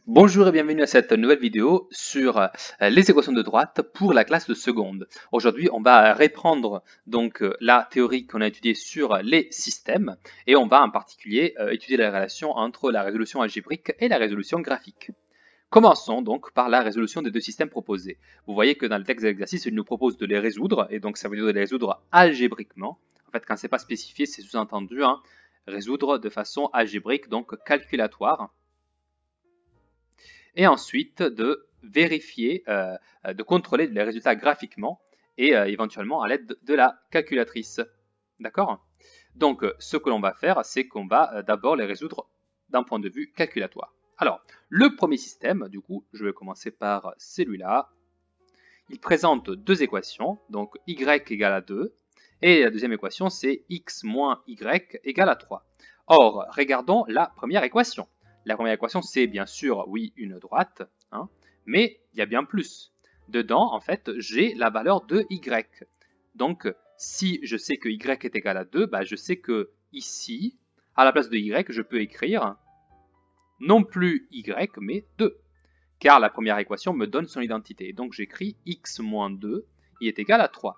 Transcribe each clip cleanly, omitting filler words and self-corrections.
Bonjour et bienvenue à cette nouvelle vidéo sur les équations de droite pour la classe de seconde. Aujourd'hui, on va reprendre donc la théorie qu'on a étudiée sur les systèmes et on va en particulier étudier la relation entre la résolution algébrique et la résolution graphique. Commençons donc par la résolution des deux systèmes proposés. Vous voyez que dans le texte de l'exercice, il nous propose de les résoudre et donc ça veut dire de les résoudre algébriquement. En fait, quand c'est pas spécifié, c'est sous-entendu résoudre de façon algébrique, donc calculatoire. Et ensuite de vérifier, de contrôler les résultats graphiquement et éventuellement à l'aide de la calculatrice. D'accord? Donc, ce que l'on va faire, c'est qu'on va d'abord les résoudre d'un point de vue calculatoire. Alors, le premier système, du coup, je vais commencer par celui-là. Il présente deux équations, donc y égale à 2, et la deuxième équation, c'est x moins y égale à 3. Or, regardons la première équation. La première équation, c'est bien sûr, oui, une droite, mais il y a bien plus. Dedans, en fait, j'ai la valeur de y. Donc, si je sais que y est égal à 2, bah, je sais que ici, à la place de y, je peux écrire non plus y, mais 2. Car la première équation me donne son identité. Donc, j'écris x moins 2, il est égal à 3.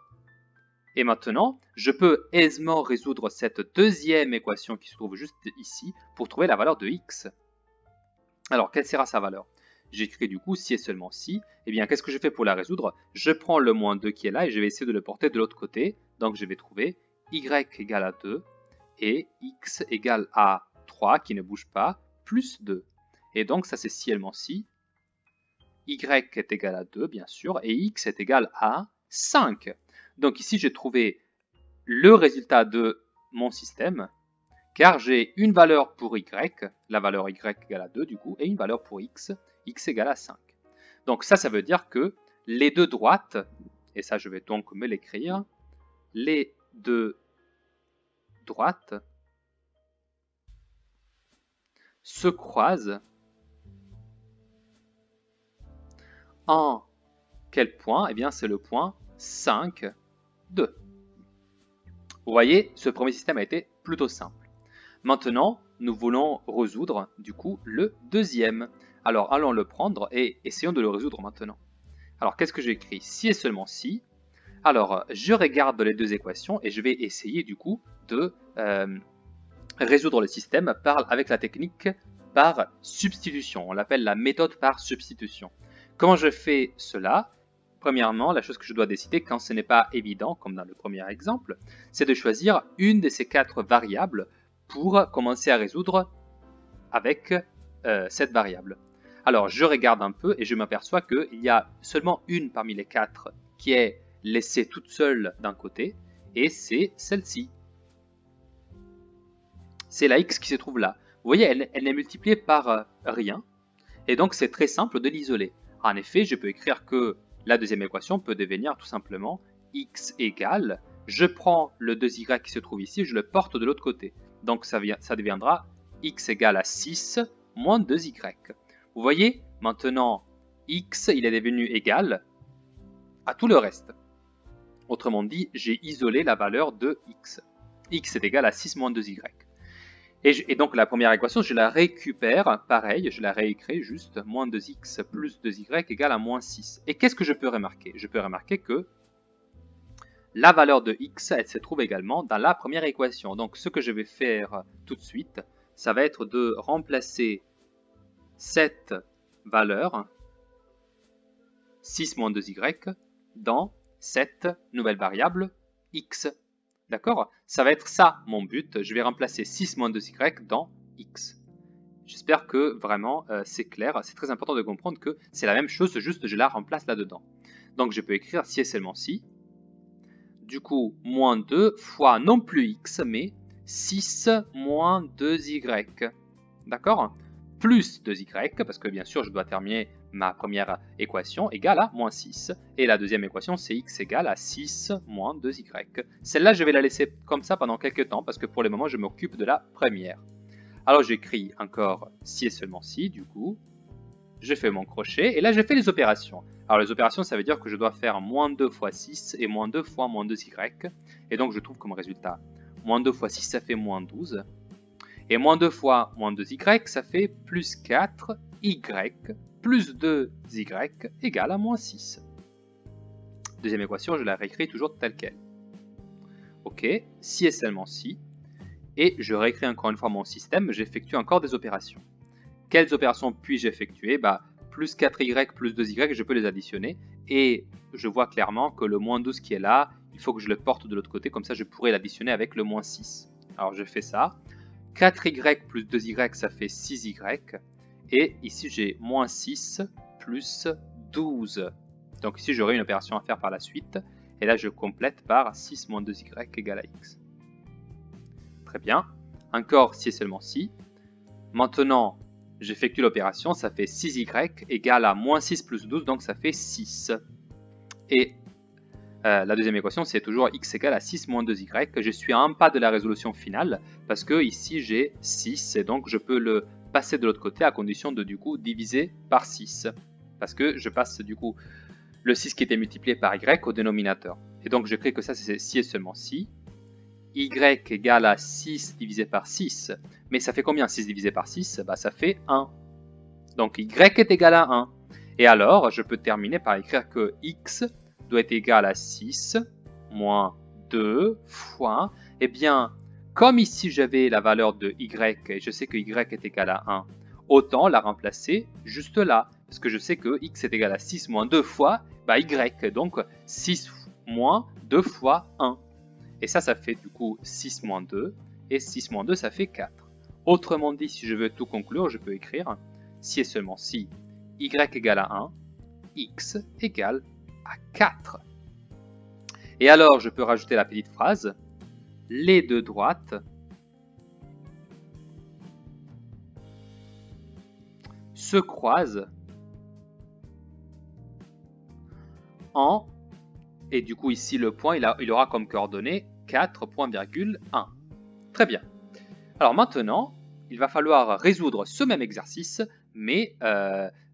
Et maintenant, je peux aisément résoudre cette deuxième équation qui se trouve juste ici pour trouver la valeur de x. Alors, quelle sera sa valeur? J'écris du coup si et seulement si. Eh bien, qu'est-ce que je fais pour la résoudre? Je prends le moins 2 qui est là et je vais essayer de le porter de l'autre côté. Donc, je vais trouver y égale à 2 et x égale à 3 qui ne bouge pas, plus 2. Et donc, ça c'est si seulement si. Y est égal à 2, bien sûr, et x est égal à 5. Donc ici, j'ai trouvé le résultat de mon système, car j'ai une valeur pour y, la valeur y égale à 2 du coup, et une valeur pour x égale à 5. Donc ça veut dire que les deux droites, et ça je vais donc me l'écrire, les deux droites se croisent en quel point? Eh bien c'est le point 5, 2. Vous voyez, ce premier système a été plutôt simple. Maintenant, nous voulons résoudre du coup le deuxième. Alors allons le prendre et essayons de le résoudre maintenant. Alors qu'est-ce que j'ai écrit? Si et seulement si. Alors je regarde les deux équations et je vais essayer du coup de résoudre le système avec la technique par substitution. On l'appelle la méthode par substitution. Comment je fais cela? Premièrement, la chose que je dois décider quand ce n'est pas évident, comme dans le premier exemple, c'est de choisir une de ces quatre variables pour commencer à résoudre avec cette variable. Alors, je regarde un peu et je m'aperçois qu'il y a seulement une parmi les quatre qui est laissée toute seule d'un côté, et c'est celle-ci. C'est la x qui se trouve là. Vous voyez, elle n'est multipliée par rien, et donc c'est très simple de l'isoler. En effet, je peux écrire que la deuxième équation peut devenir tout simplement x égale, je prends le 2y qui se trouve ici, je le porte de l'autre côté. Donc ça deviendra x égale à 6 moins 2y. Vous voyez, maintenant, x, il est devenu égal à tout le reste. Autrement dit, j'ai isolé la valeur de x. X est égal à 6 moins 2y. Et donc la première équation, je la récupère, pareil, je la réécris juste, moins 2x plus 2y égale à moins 6. Et qu'est-ce que je peux remarquer? Je peux remarquer que la valeur de x, elle se trouve également dans la première équation. Donc ce que je vais faire tout de suite, ça va être de remplacer cette valeur, 6 moins 2y, dans cette nouvelle variable x. D'accord? Ça va être ça mon but. Je vais remplacer 6 moins 2y dans x. J'espère que vraiment c'est clair. C'est très important de comprendre que c'est la même chose, juste je la remplace là-dedans. Donc je peux écrire si et seulement si. Du coup, moins 2 fois non plus x, mais 6 moins 2y. D'accord? Plus 2y, parce que bien sûr je dois terminer ma première équation, égale à moins 6. Et la deuxième équation, c'est x égale à 6 moins 2y. Celle-là, je vais la laisser comme ça pendant quelques temps, parce que pour le moment, je m'occupe de la première. Alors j'écris encore si et seulement si, du coup. Je fais mon crochet, et là je fais les opérations. Alors les opérations, ça veut dire que je dois faire moins 2 fois 6 et moins 2 fois moins 2y. Et donc je trouve comme résultat, moins 2 fois 6, ça fait moins 12. Et moins 2 fois moins 2y, ça fait plus 4 y plus 2y égale à moins 6. Deuxième équation, je la réécris toujours telle qu'elle. Ok, si et seulement si. Et je réécris encore une fois mon système, j'effectue encore des opérations. Quelles opérations puis-je effectuer? Plus 4y plus 2y, je peux les additionner. Et je vois clairement que le moins 12 qui est là, il faut que je le porte de l'autre côté, comme ça je pourrais l'additionner avec le moins 6. Alors je fais ça. 4y plus 2y, ça fait 6y. Et ici j'ai moins 6 plus 12. Donc ici j'aurai une opération à faire par la suite. Et là je complète par 6 moins 2y égale à x. Très bien. Encore si et seulement si. Maintenant, j'effectue l'opération, ça fait 6y égale à moins 6 plus 12, donc ça fait 6. Et la deuxième équation, c'est toujours x égale à 6 moins 2y. Je suis à un pas de la résolution finale, parce que ici j'ai 6, et donc je peux le passer de l'autre côté à condition de du coup diviser par 6. Parce que je passe du coup le 6 qui était multiplié par y au dénominateur. Et donc j'écris que ça c'est si et seulement si. Y égale à 6 divisé par 6. Mais ça fait combien 6 divisé par 6? Ça fait 1. Donc y est égal à 1. Et alors, je peux terminer par écrire que x doit être égal à 6 moins 2 fois, eh bien, comme ici j'avais la valeur de y, et je sais que y est égal à 1, autant la remplacer juste là. Parce que je sais que x est égal à 6 moins 2 fois y. Donc 6 moins 2 fois 1. Et ça fait du coup 6 moins 2, et 6 moins 2, ça fait 4. Autrement dit, si je veux tout conclure, je peux écrire si et seulement si y égale à 1, x égale à 4. Et alors, je peux rajouter la petite phrase, les deux droites se croisent en... Et du coup, ici, le point, il aura comme coordonnée 4,1. Très bien. Alors maintenant, il va falloir résoudre ce même exercice, mais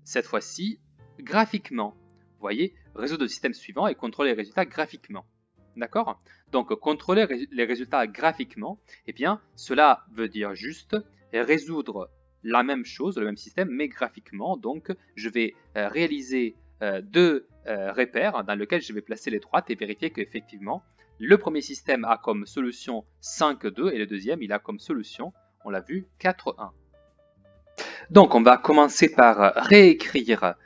cette fois-ci, graphiquement. Vous voyez, résoudre le système suivant et contrôler les résultats graphiquement. D'accord? Donc, contrôler les résultats graphiquement, eh bien, cela veut dire juste résoudre la même chose, le même système, mais graphiquement. Donc, je vais réaliser deux repères dans lesquels je vais placer les droites et vérifier qu'effectivement, le premier système a comme solution 5,2 et le deuxième, il a comme solution, on l'a vu, 4,1. Donc, on va commencer par réécrire,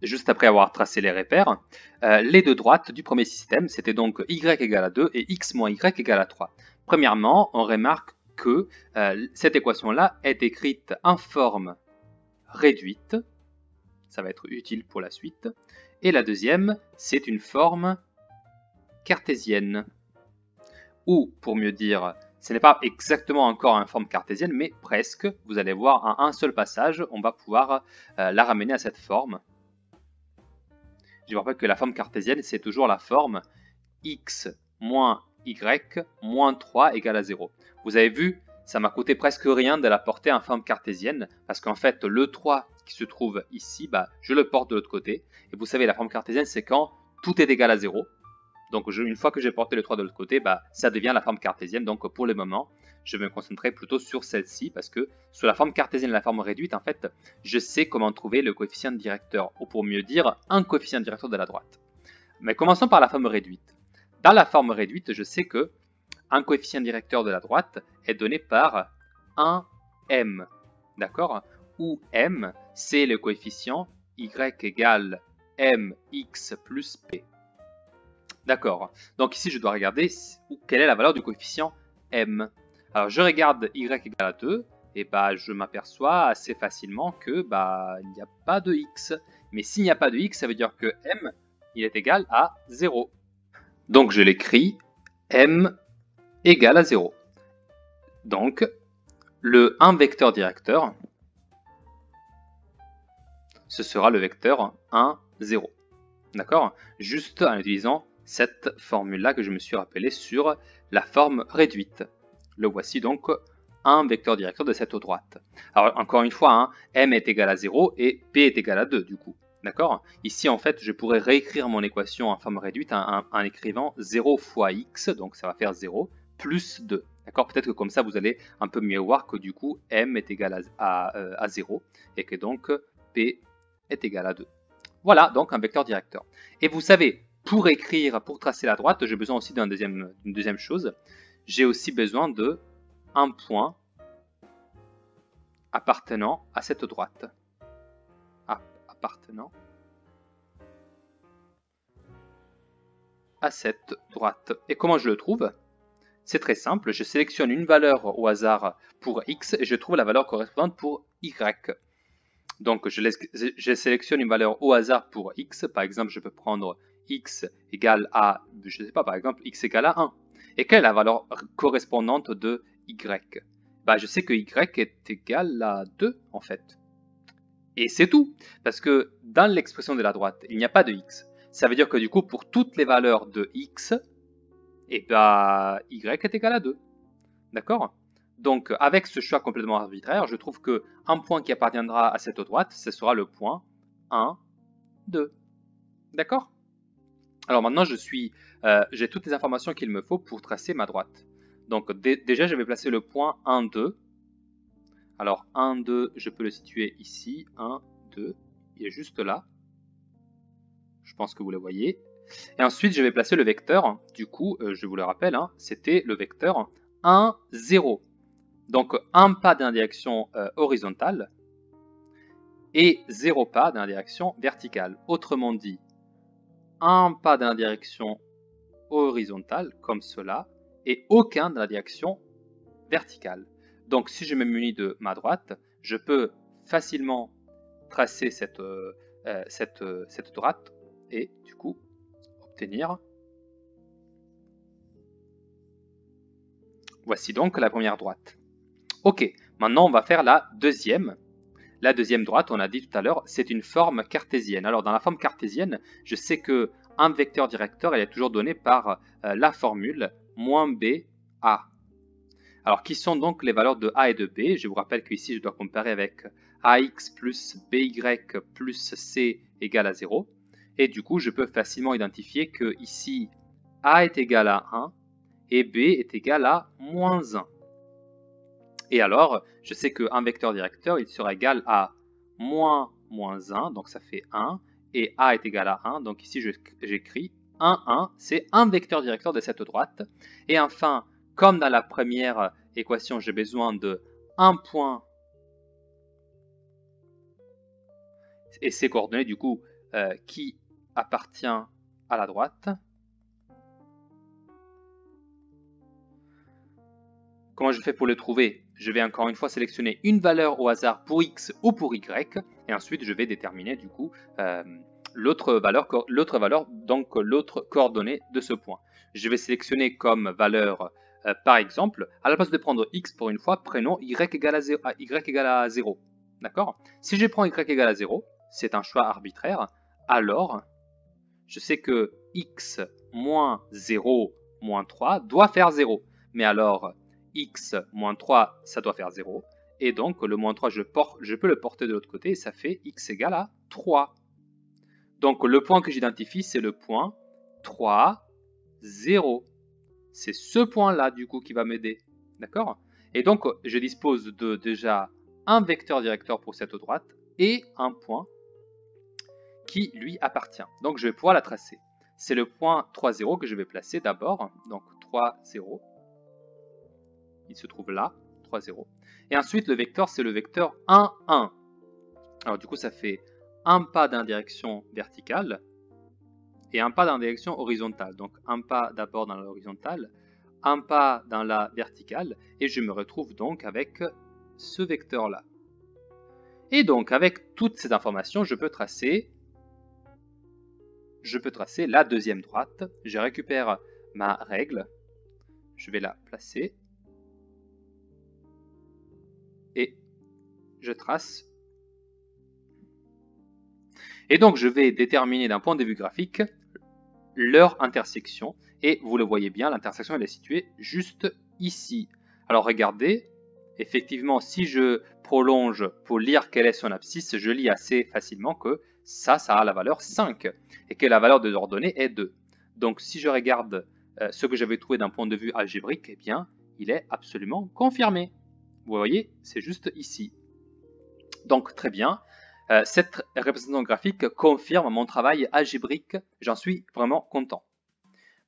juste après avoir tracé les repères, les deux droites du premier système. C'était donc y égale à 2 et x moins y égale à 3. Premièrement, on remarque que cette équation-là est écrite en forme réduite. Ça va être utile pour la suite. Et la deuxième, c'est une forme cartésienne. Ou, pour mieux dire, ce n'est pas exactement encore en forme cartésienne, mais presque. Vous allez voir, en un seul passage, on va pouvoir la ramener à cette forme. Je vous rappelle que la forme cartésienne, c'est toujours la forme x moins y moins 3 égale à 0. Vous avez vu, ça m'a coûté presque rien de la porter en forme cartésienne, parce qu'en fait, le 3 qui se trouve ici, je le porte de l'autre côté. Et vous savez, la forme cartésienne, c'est quand tout est égal à 0. Donc une fois que j'ai porté le 3 de l'autre côté, ça devient la forme cartésienne. Donc pour le moment, je vais me concentrer plutôt sur celle-ci, parce que sur la forme cartésienne et la forme réduite, en fait, je sais comment trouver le coefficient directeur, ou pour mieux dire, un coefficient directeur de la droite. Mais commençons par la forme réduite. Dans la forme réduite, je sais que un coefficient directeur de la droite est donné par 1m. D'accord? Où m, c'est le coefficient y égale mx plus p. D'accord. Donc ici, je dois regarder quelle est la valeur du coefficient m. Alors, je regarde y égale à 2, et je m'aperçois assez facilement que il n'y a pas de x. Mais s'il n'y a pas de x, ça veut dire que m, il est égal à 0. Donc, je l'écris m égale à 0. Donc, le 1 vecteur directeur, ce sera le vecteur 1, 0. D'accord? Juste en utilisant cette formule-là que je me suis rappelé sur la forme réduite. Le voici donc un vecteur directeur de cette droite. Alors encore une fois, m est égal à 0 et p est égal à 2 du coup. D'accord? Ici en fait je pourrais réécrire mon équation en forme réduite en écrivant 0 fois x, donc ça va faire 0, plus 2. D'accord? Peut-être que comme ça vous allez un peu mieux voir que du coup m est égal à 0 et que donc B est égal à 2. Voilà donc un vecteur directeur. Et vous savez, pour écrire, pour tracer la droite, j'ai besoin aussi d'une deuxième chose. J'ai aussi besoin de un point appartenant à cette droite. Appartenant à cette droite. Et comment je le trouve? C'est très simple, je sélectionne une valeur au hasard pour x et je trouve la valeur correspondante pour y. Donc je sélectionne une valeur au hasard pour x, par exemple je peux prendre x égale à, je ne sais pas, par exemple x égale à 1. Et quelle est la valeur correspondante de y? Bah, je sais que y est égal à 2 en fait. Et c'est tout, parce que dans l'expression de la droite, il n'y a pas de x. Ça veut dire que du coup, pour toutes les valeurs de x, et bah, y est égal à 2. D'accord? Donc, avec ce choix complètement arbitraire, je trouve que un point qui appartiendra à cette droite, ce sera le point 1, 2. D'accord? Alors maintenant, j'ai toutes les informations qu'il me faut pour tracer ma droite. Donc, déjà, je vais placer le point 1, 2. Alors, 1, 2, je peux le situer ici. 1, 2, il est juste là. Je pense que vous le voyez. Et ensuite, je vais placer le vecteur. Du coup, je vous le rappelle, hein, c'était le vecteur 1, 0. Donc, un pas dans la direction horizontale et 0 pas dans la direction verticale. Autrement dit, un pas dans la direction horizontale, comme cela, et aucun dans la direction verticale. Donc, si je me munis de ma droite, je peux facilement tracer cette droite et du coup obtenir. Voici donc la première droite. Ok, maintenant on va faire la deuxième. La deuxième droite, on a dit tout à l'heure, c'est une forme cartésienne. Alors dans la forme cartésienne, je sais que un vecteur directeur, il est toujours donné par la formule moins b a. Alors, qui sont donc les valeurs de a et de b? Je vous rappelle qu'ici, je dois comparer avec ax plus by plus c égale à 0. Et du coup, je peux facilement identifier que ici, a est égal à 1 et b est égal à moins 1. Et alors, je sais qu'un vecteur directeur, il sera égal à moins 1, donc ça fait 1, et a est égal à 1, donc ici j'écris 1, 1, c'est un vecteur directeur de cette droite. Et enfin, comme dans la première équation, j'ai besoin de un point et ses coordonnées, du coup, qui appartient à la droite. Comment je fais pour le trouver? Je vais encore une fois sélectionner une valeur au hasard pour x ou pour y, et ensuite je vais déterminer du coup l'autre valeur, donc l'autre coordonnée de ce point. Je vais sélectionner comme valeur, par exemple, à la place de prendre x pour une fois, prenons y égale à 0. D'accord? Si je prends y égale à 0, c'est un choix arbitraire, alors je sais que x moins 0 moins 3 doit faire 0. Mais alors, x moins 3, ça doit faire 0. Et donc, le moins 3, je peux le porter de l'autre côté et ça fait x égale à 3. Donc, le point que j'identifie, c'est le point 3, 0. C'est ce point-là, du coup, qui va m'aider. D'accord? Et donc, je dispose de déjà un vecteur directeur pour cette droite et un point qui lui appartient. Donc, je vais pouvoir la tracer. C'est le point 3, 0 que je vais placer d'abord. Donc, 3, 0. Il se trouve là, 3, 0. Et ensuite, le vecteur, c'est le vecteur 1, 1. Alors, du coup, ça fait un pas dans la direction verticale et un pas dans la direction horizontale. Donc, un pas d'abord dans l'horizontale, un pas dans la verticale, et je me retrouve donc avec ce vecteur-là. Et donc, avec toutes ces informations, je peux tracer la deuxième droite. Je récupère ma règle, je vais la placer, et je trace. Et donc, je vais déterminer d'un point de vue graphique leur intersection. Et vous le voyez bien, l'intersection elle est située juste ici. Alors regardez, effectivement, si je prolonge pour lire quelle est son abscisse, je lis assez facilement que ça a la valeur 5 et que la valeur de l'ordonnée est 2. Donc si je regarde ce que j'avais trouvé d'un point de vue algébrique, eh bien, il est absolument confirmé. Vous voyez, c'est juste ici. Donc très bien. Cette représentation graphique confirme mon travail algébrique. J'en suis vraiment content.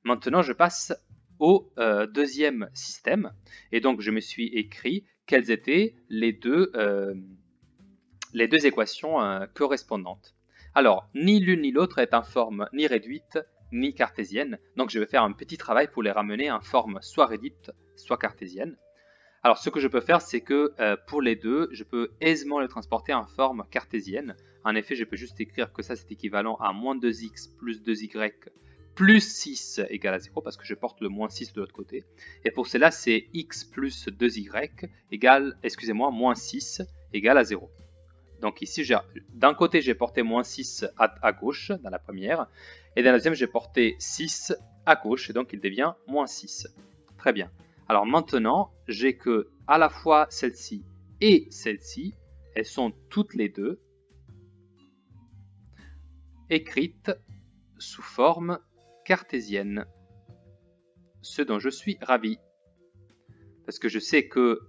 Maintenant, je passe au deuxième système. Et donc, je me suis écrit quelles étaient les deux équations correspondantes. Alors, ni l'une ni l'autre est en forme ni réduite ni cartésienne. Donc, je vais faire un petit travail pour les ramener en forme soit réduite, soit cartésienne. Alors, ce que je peux faire, c'est que pour les deux, je peux aisément les transporter en forme cartésienne. En effet, je peux juste écrire que ça, c'est équivalent à moins 2x plus 2y plus 6 égale à 0, parce que je porte le moins 6 de l'autre côté. Et pour cela, c'est x plus 2y égale, excusez-moi, moins 6 égale à 0. Donc ici, d'un côté, j'ai porté moins 6 à gauche, dans la première, et dans la deuxième, j'ai porté 6 à gauche, et donc il devient moins 6. Très bien. Alors maintenant, j'ai que à la fois celle-ci et celle-ci, elles sont toutes les deux écrites sous forme cartésienne. Ce dont je suis ravi. Parce que je sais que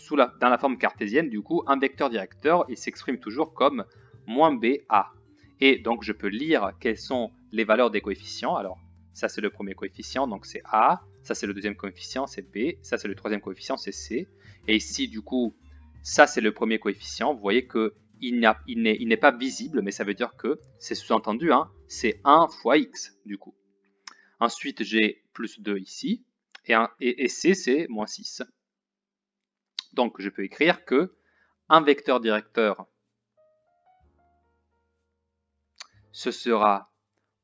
dans la forme cartésienne, du coup, un vecteur directeur, il s'exprime toujours comme moins BA. Et donc, je peux lire quelles sont les valeurs des coefficients. Alors, ça, c'est le premier coefficient, donc c'est A. Ça, c'est le deuxième coefficient, c'est B. Ça, c'est le troisième coefficient, c'est C. Et ici, du coup, ça, c'est le premier coefficient. Vous voyez qu'il n'est pas visible, mais ça veut dire que c'est sous-entendu, hein, c'est 1 fois X, du coup. Ensuite, j'ai plus 2 ici. Et C, c'est moins 6. Donc, je peux écrire que un vecteur directeur, ce sera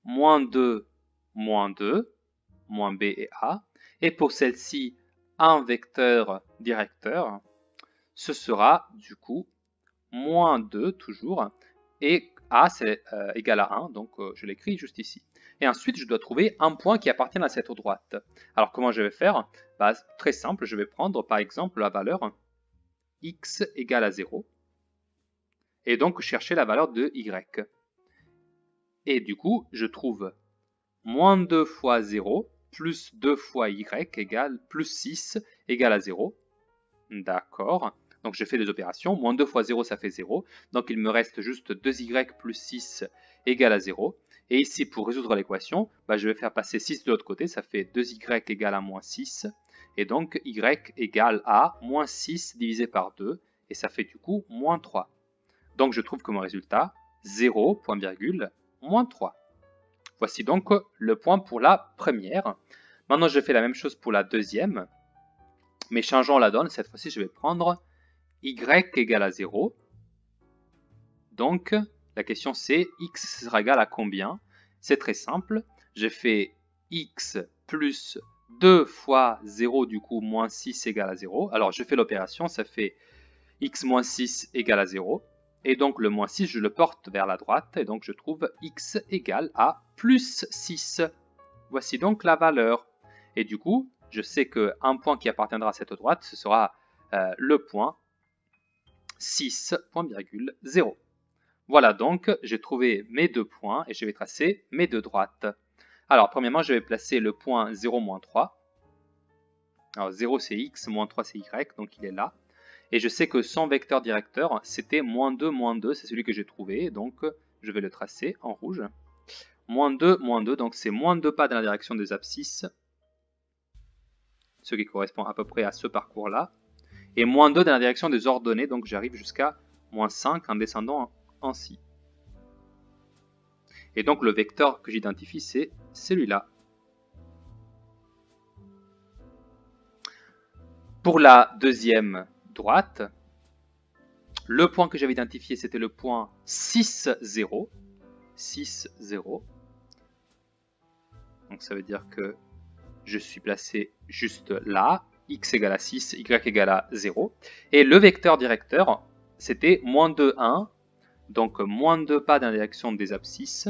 moins 2, moins B et A. Et pour celle-ci, un vecteur directeur, ce sera du coup moins 2 toujours. Et A, c'est égal à 1, donc je l'écris juste ici. Et ensuite, je dois trouver un point qui appartient à cette droite. Alors, comment je vais faire? Très simple, je vais prendre par exemple la valeur x égale à 0. Et donc, chercher la valeur de y. Et du coup, je trouve moins 2 fois 0 plus 2 fois y égale plus 6 égale à 0. D'accord. Donc, je fais des opérations. Moins 2 fois 0, ça fait 0. Donc, il me reste juste 2y plus 6 égale à 0. Et ici, pour résoudre l'équation, je vais faire passer 6 de l'autre côté. Ça fait 2y égale à moins 6. Et donc, y égale à moins 6 divisé par 2. Et ça fait du coup moins 3. Donc, je trouve que mon résultat, 0, point virgule, moins 3. Voici donc le point pour la première. Maintenant, je fais la même chose pour la deuxième. Mais changeons la donne. Cette fois-ci, je vais prendre y égale à 0. Donc, la question c'est x sera égal à combien? C'est très simple. J'ai fait x plus 2 fois 0, du coup, moins 6 égale à 0. Alors, je fais l'opération. Ça fait x moins 6 égale à 0. Et donc, le moins 6, je le porte vers la droite. Et donc, je trouve x égale à plus 6. Voici donc la valeur. Et du coup, je sais qu'un point qui appartiendra à cette droite, ce sera le point 6,0. Voilà donc, j'ai trouvé mes deux points et je vais tracer mes deux droites. Alors, premièrement, je vais placer le point 0, moins 3. Alors, 0 c'est x, moins 3 c'est y, donc il est là. Et je sais que son vecteur directeur, c'était moins 2, c'est celui que j'ai trouvé, donc je vais le tracer en rouge. Moins 2, donc c'est moins 2 pas dans la direction des abscisses, ce qui correspond à peu près à ce parcours-là. Et moins 2 dans la direction des ordonnées, donc j'arrive jusqu'à moins 5 en descendant ainsi. Et donc le vecteur que j'identifie, c'est celui-là. Pour la deuxième droite, le point que j'avais identifié, c'était le point 6, 0. 6, 0. Donc ça veut dire que je suis placé juste là. X égale à 6, Y égale à 0. Et le vecteur directeur, c'était moins 2, 1. Donc moins 2 pas dans la direction des abscisses.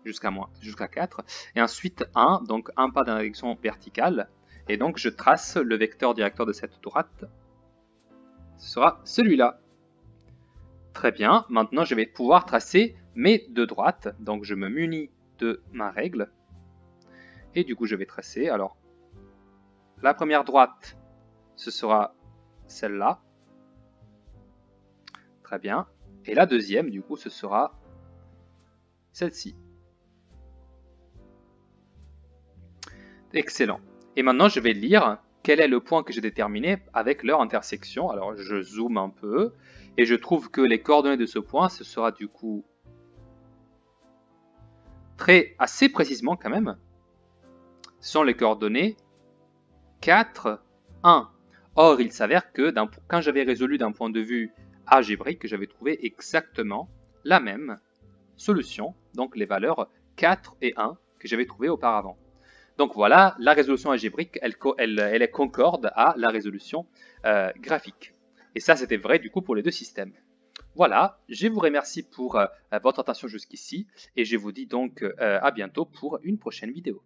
Jusqu'à 4. Et ensuite 1, donc 1 pas dans la direction verticale. Et donc je trace le vecteur directeur de cette droite. Ce sera celui-là. Très bien, maintenant je vais pouvoir tracer mes deux droites. Donc je me munis de ma règle. Et du coup je vais tracer. Alors, la première droite, ce sera celle-là. Très bien. Et la deuxième, du coup, ce sera celle-ci. Excellent. Et maintenant, je vais lire quel est le point que j'ai déterminé avec leur intersection. Alors, je zoome un peu et je trouve que les coordonnées de ce point, ce sera du coup assez précisément quand même, ce sont les coordonnées 4, 1. Or, il s'avère que quand j'avais résolu d'un point de vue algébrique, j'avais trouvé exactement la même solution, donc les valeurs 4 et 1 que j'avais trouvées auparavant. Donc voilà, la résolution algébrique, elle est concorde à la résolution graphique. Et ça, c'était vrai du coup pour les deux systèmes. Voilà, je vous remercie pour votre attention jusqu'ici et je vous dis donc à bientôt pour une prochaine vidéo.